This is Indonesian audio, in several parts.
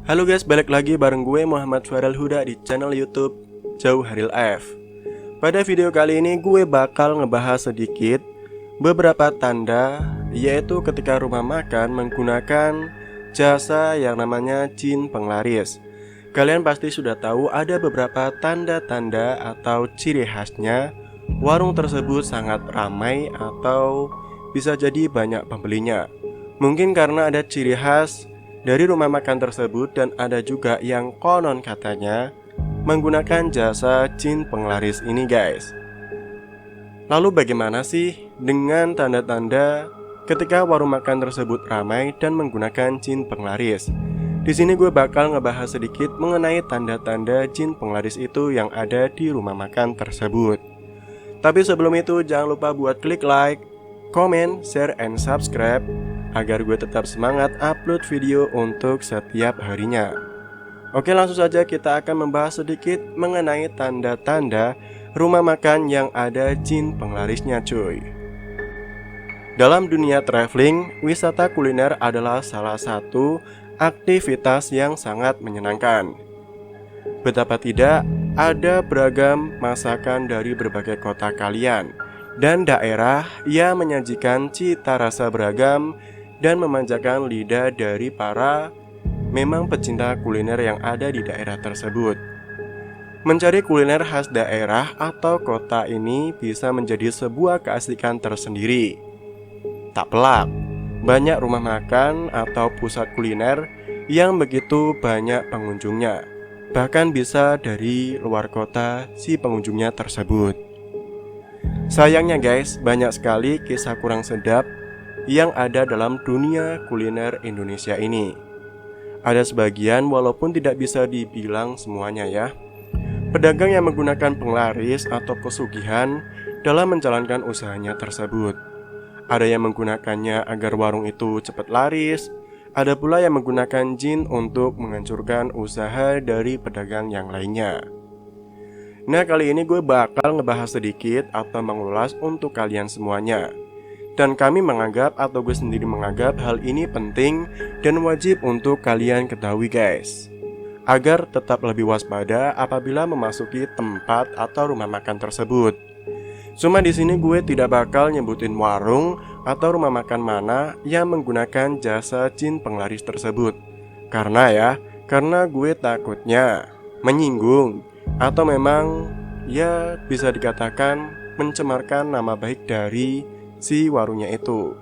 Halo guys, balik lagi bareng gue Muhammad Farel Huda di channel YouTube Jauharil F. Pada video kali ini gue bakal ngebahas sedikit beberapa tanda, yaitu ketika rumah makan menggunakan jasa yang namanya jin penglaris. Kalian pasti sudah tahu ada beberapa tanda-tanda atau ciri khasnya warung tersebut sangat ramai atau bisa jadi banyak pembelinya. Mungkin karena ada ciri khas dari rumah makan tersebut, dan ada juga yang konon katanya menggunakan jasa jin penglaris ini guys. Lalu bagaimana sih dengan tanda-tanda ketika warung makan tersebut ramai dan menggunakan jin penglaris? Di sini gue bakal ngebahas sedikit mengenai tanda-tanda jin penglaris itu yang ada di rumah makan tersebut. Tapi sebelum itu jangan lupa buat klik like, comment, share, and subscribe agar gue tetap semangat upload video untuk setiap harinya. Oke, langsung saja kita akan membahas sedikit mengenai tanda-tanda rumah makan yang ada jin penglarisnya cuy. Dalam dunia traveling, wisata kuliner adalah salah satu aktivitas yang sangat menyenangkan. Betapa tidak, ada beragam masakan dari berbagai kota kalian dan daerah yang menyajikan cita rasa beragam dan memanjakan lidah dari para memang pecinta kuliner yang ada di daerah tersebut. Mencari kuliner khas daerah atau kota ini bisa menjadi sebuah keasikan tersendiri. Tak pelak, banyak rumah makan atau pusat kuliner yang begitu banyak pengunjungnya. Bahkan bisa dari luar kota si pengunjungnya tersebut. Sayangnya guys, banyak sekali kisah kurang sedap yang ada dalam dunia kuliner Indonesia ini. Ada sebagian, walaupun tidak bisa dibilang semuanya ya, pedagang yang menggunakan penglaris atau pesugihan dalam menjalankan usahanya tersebut. Ada yang menggunakannya agar warung itu cepat laris. Ada pula yang menggunakan jin untuk menghancurkan usaha dari pedagang yang lainnya. Nah, kali ini gue bakal ngebahas sedikit atau mengulas untuk kalian semuanya. Dan kami menganggap atau gue sendiri menganggap hal ini penting dan wajib untuk kalian ketahui guys, agar tetap lebih waspada apabila memasuki tempat atau rumah makan tersebut. Cuma di sini gue tidak bakal nyebutin warung atau rumah makan mana yang menggunakan jasa jin penglaris tersebut. Karena gue takutnya menyinggung atau memang ya bisa dikatakan mencemarkan nama baik dari si warungnya itu.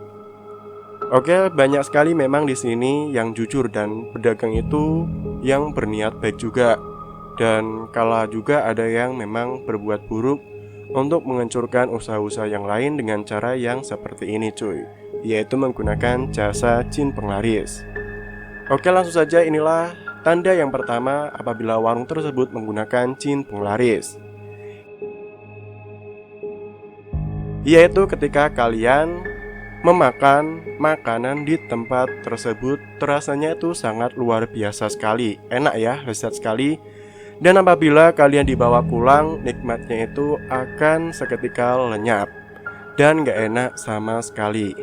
Oke, banyak sekali memang di sini yang jujur dan pedagang itu yang berniat baik juga. Dan kala juga ada yang memang berbuat buruk untuk menghancurkan usaha-usaha yang lain dengan cara yang seperti ini cuy, yaitu menggunakan jasa jin penglaris. Oke, langsung saja, inilah tanda yang pertama apabila warung tersebut menggunakan jin penglaris, yaitu ketika kalian memakan makanan di tempat tersebut terasanya itu sangat luar biasa sekali, enak ya, lezat sekali. Dan apabila kalian dibawa pulang, nikmatnya itu akan seketika lenyap dan gak enak sama sekali.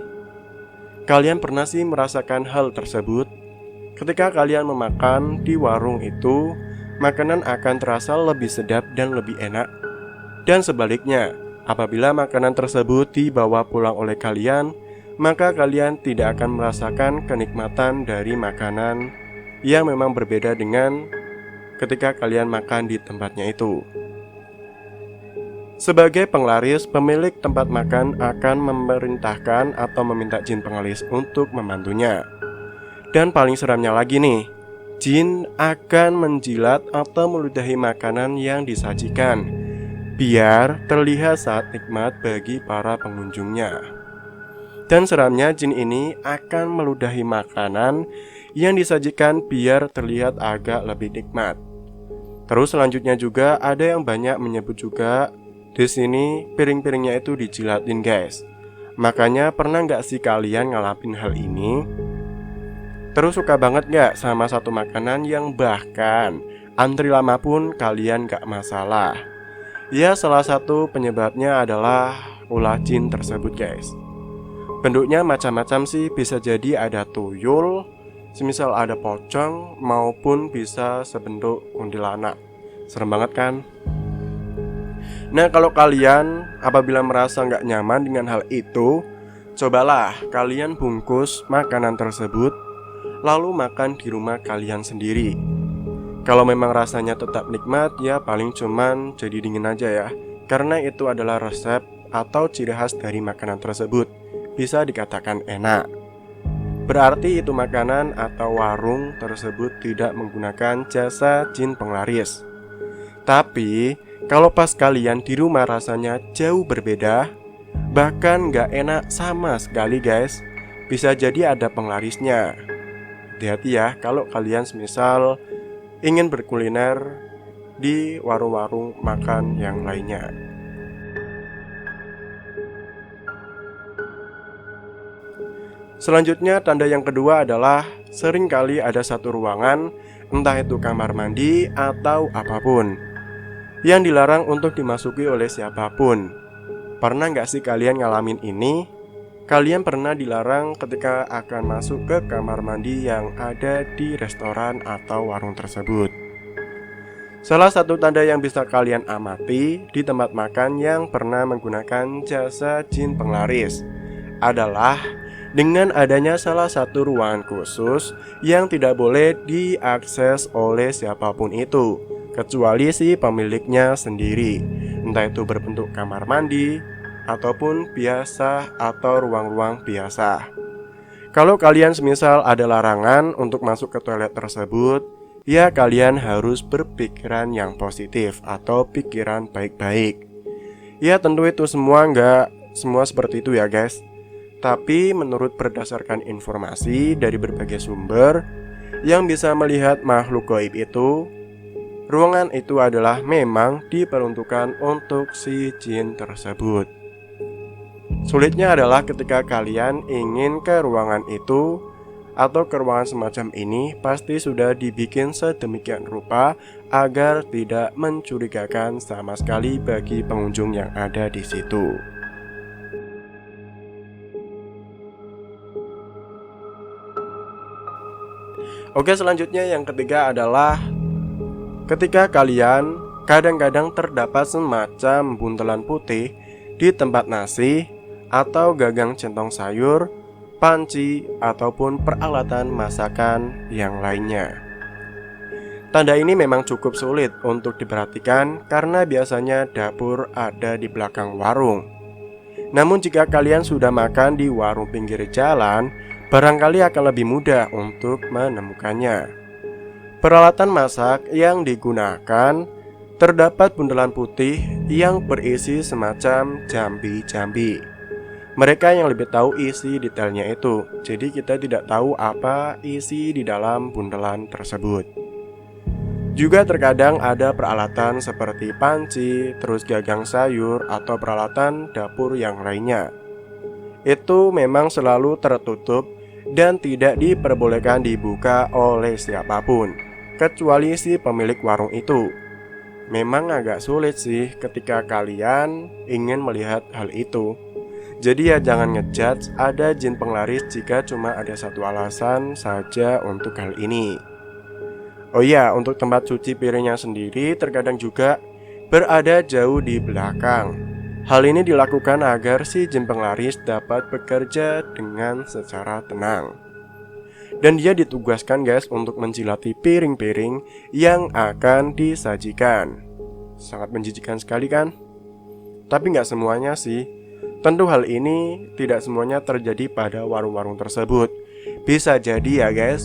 Kalian pernah sih merasakan hal tersebut? Ketika kalian memakan di warung itu, makanan akan terasa lebih sedap dan lebih enak. Dan sebaliknya, apabila makanan tersebut dibawa pulang oleh kalian, maka kalian tidak akan merasakan kenikmatan dari makanan yang memang berbeda dengan ketika kalian makan di tempatnya itu. Sebagai penglaris, pemilik tempat makan akan memerintahkan atau meminta jin penglaris untuk membantunya. Dan paling seramnya lagi nih, jin akan menjilat atau meludahi makanan yang disajikan biar terlihat saat nikmat bagi para pengunjungnya. Dan seramnya, jin ini akan meludahi makanan yang disajikan biar terlihat agak lebih nikmat. Terus selanjutnya juga ada yang banyak menyebut juga di sini piring-piringnya itu dijilatin guys. Makanya pernah nggak sih kalian ngalamin hal ini? Terus suka banget nggak sama satu makanan yang bahkan antri lama pun kalian nggak masalah? Ya, salah satu penyebabnya adalah ulah jin tersebut guys. Bentuknya macam-macam sih, bisa jadi ada tuyul, semisal ada pocong maupun bisa sebentuk kuntilanak. Serem banget kan? Nah, kalau kalian apabila merasa nggak nyaman dengan hal itu, cobalah kalian bungkus makanan tersebut lalu makan di rumah kalian sendiri. Kalau memang rasanya tetap nikmat, ya paling cuman jadi dingin aja ya, karena itu adalah resep atau ciri khas dari makanan tersebut. Bisa dikatakan enak. Berarti itu makanan atau warung tersebut tidak menggunakan jasa jin penglaris. Tapi kalau pas kalian di rumah rasanya jauh berbeda, bahkan gak enak sama sekali guys, bisa jadi ada penglarisnya. Hati-hati ya kalau kalian semisal ingin berkuliner di warung-warung makan yang lainnya. Selanjutnya, tanda yang kedua adalah seringkali ada satu ruangan, entah itu kamar mandi atau apapun, yang dilarang untuk dimasuki oleh siapapun. Pernah nggak sih kalian ngalamin ini? Kalian pernah dilarang ketika akan masuk ke kamar mandi yang ada di restoran atau warung tersebut. Salah satu tanda yang bisa kalian amati di tempat makan yang pernah menggunakan jasa jin penglaris adalah dengan adanya salah satu ruangan khusus yang tidak boleh diakses oleh siapapun itu, kecuali si pemiliknya sendiri, entah itu berbentuk kamar mandi ataupun biasa atau ruang-ruang biasa. Kalau kalian semisal ada larangan untuk masuk ke toilet tersebut, ya kalian harus berpikiran yang positif atau pikiran baik-baik. Ya tentu itu semua nggak semua seperti itu ya guys. Tapi menurut berdasarkan informasi dari berbagai sumber yang bisa melihat makhluk gaib itu, ruangan itu adalah memang diperuntukkan untuk si jin tersebut. Sulitnya adalah ketika kalian ingin ke ruangan itu atau ke ruangan semacam ini, pasti sudah dibikin sedemikian rupa agar tidak mencurigakan sama sekali bagi pengunjung yang ada di situ. Oke, selanjutnya yang ketiga adalah ketika kalian kadang-kadang terdapat semacam buntelan putih di tempat nasi atau gagang centong sayur, panci, ataupun peralatan masakan yang lainnya. Tanda ini memang cukup sulit untuk diperhatikan karena biasanya dapur ada di belakang warung. Namun jika kalian sudah makan di warung pinggir jalan, barangkali akan lebih mudah untuk menemukannya. Peralatan masak yang digunakan terdapat bundelan putih yang berisi semacam jambi-jambi. Mereka yang lebih tahu isi detailnya itu, jadi kita tidak tahu apa isi di dalam bundelan tersebut. Juga terkadang ada peralatan seperti panci, terus gagang sayur, atau peralatan dapur yang lainnya. Itu memang selalu tertutup dan tidak diperbolehkan dibuka oleh siapapun, kecuali si pemilik warung itu. Memang agak sulit sih ketika kalian ingin melihat hal itu. Jadi ya jangan ngejudge ada jin penglaris jika cuma ada satu alasan saja untuk hal ini. Oh iya, untuk tempat cuci piringnya sendiri terkadang juga berada jauh di belakang. Hal ini dilakukan agar si jin penglaris dapat bekerja dengan secara tenang. Dan dia ditugaskan guys untuk menjilati piring-piring yang akan disajikan. Sangat menjijikan sekali kan? Tapi nggak semuanya sih. Tentu hal ini tidak semuanya terjadi pada warung-warung tersebut. Bisa jadi ya guys,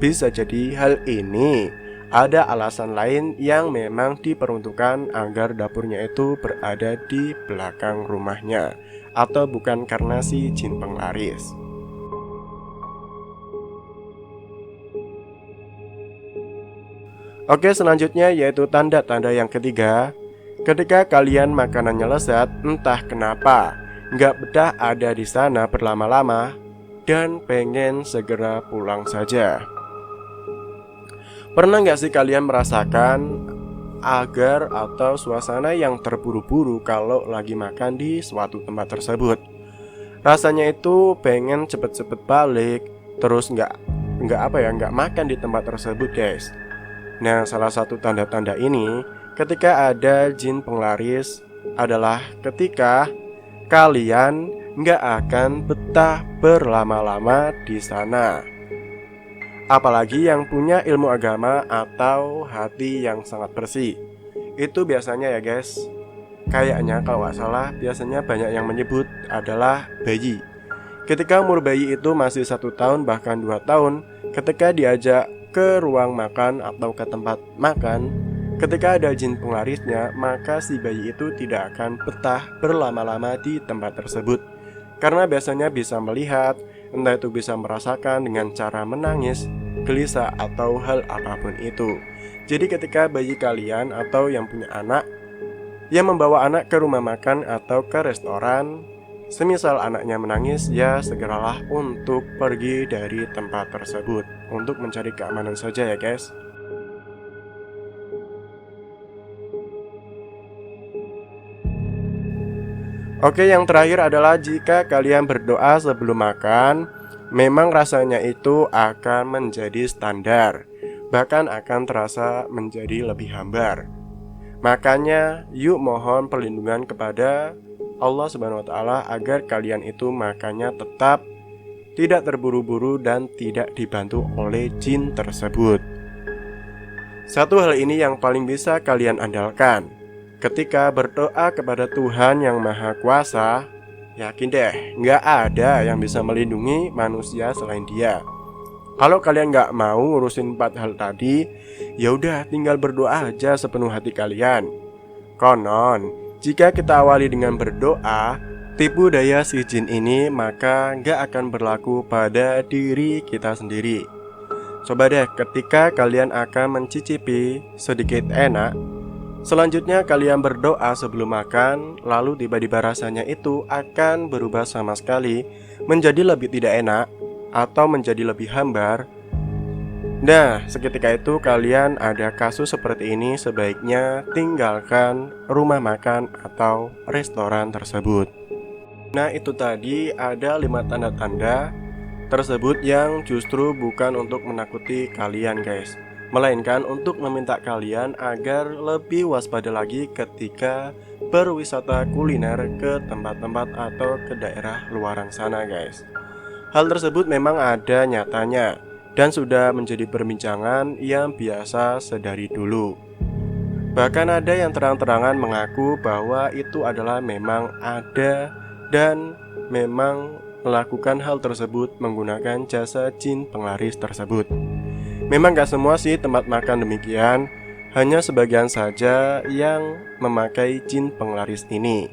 bisa jadi hal ini ada alasan lain yang memang diperuntukkan agar dapurnya itu berada di belakang rumahnya, atau bukan karena si jin penglaris. Oke, selanjutnya yaitu tanda-tanda yang ketiga. Ketika kalian makanannya lezat, entah kenapa nggak betah ada di sana berlama-lama dan pengen segera pulang saja. Pernah nggak sih kalian merasakan agar atau suasana yang terburu-buru kalau lagi makan di suatu tempat tersebut? Rasanya itu pengen cepet-cepet balik, terus nggak nggak makan di tempat tersebut guys. Nah, salah satu tanda-tanda ini ketika ada jin penglaris adalah ketika kalian nggak akan betah berlama-lama di sana. Apalagi yang punya ilmu agama atau hati yang sangat bersih. Itu biasanya ya guys, kayaknya kalau nggak salah biasanya banyak yang menyebut adalah bayi. Ketika umur bayi itu masih 1 tahun bahkan 2 tahun, ketika diajak ke ruang makan atau ke tempat makan, ketika ada jin penglarisnya, maka si bayi itu tidak akan betah berlama-lama di tempat tersebut. Karena biasanya bisa melihat, entah itu bisa merasakan dengan cara menangis, gelisah, atau hal apapun itu. Jadi ketika bayi kalian atau yang punya anak yang membawa anak ke rumah makan atau ke restoran, semisal anaknya menangis, ya segeralah untuk pergi dari tempat tersebut untuk mencari keamanan saja ya guys. Oke, yang terakhir adalah jika kalian berdoa sebelum makan, memang rasanya itu akan menjadi standar, bahkan akan terasa menjadi lebih hambar. Makanya yuk mohon perlindungan kepada Allah Subhanahu wa Ta'ala agar kalian itu makannya tetap tidak terburu-buru dan tidak dibantu oleh jin tersebut. Satu hal ini yang paling bisa kalian andalkan ketika berdoa kepada Tuhan yang Maha Kuasa. Yakin deh, nggak ada yang bisa melindungi manusia selain Dia. Kalau kalian nggak mau ngurusin 4 hal tadi, ya udah tinggal berdoa aja sepenuh hati kalian. Konon, jika kita awali dengan berdoa, tipu daya si jin ini maka nggak akan berlaku pada diri kita sendiri. Coba deh ketika kalian akan mencicipi sedikit enak, selanjutnya kalian berdoa sebelum makan, lalu tiba-tiba rasanya itu akan berubah sama sekali menjadi lebih tidak enak atau menjadi lebih hambar. Nah, seketika itu kalian ada kasus seperti ini, sebaiknya tinggalkan rumah makan atau restoran tersebut. Nah, itu tadi ada 5 tanda-tanda tersebut yang justru bukan untuk menakuti kalian guys, melainkan untuk meminta kalian agar lebih waspada lagi ketika berwisata kuliner ke tempat-tempat atau ke daerah luaran sana guys. Hal tersebut memang ada nyatanya dan sudah menjadi perbincangan yang biasa sedari dulu. Bahkan ada yang terang-terangan mengaku bahwa itu adalah memang ada dan memang melakukan hal tersebut menggunakan jasa jin penglaris tersebut. Memang gak semua sih tempat makan demikian, hanya sebagian saja yang memakai jin penglaris ini.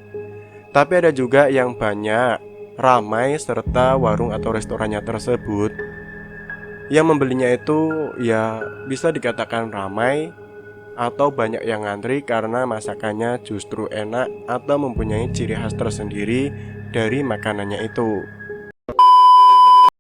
Tapi ada juga yang banyak, ramai, serta warung atau restorannya tersebut yang membelinya itu ya bisa dikatakan ramai atau banyak yang ngantri karena masakannya justru enak atau mempunyai ciri khas tersendiri dari makanannya itu.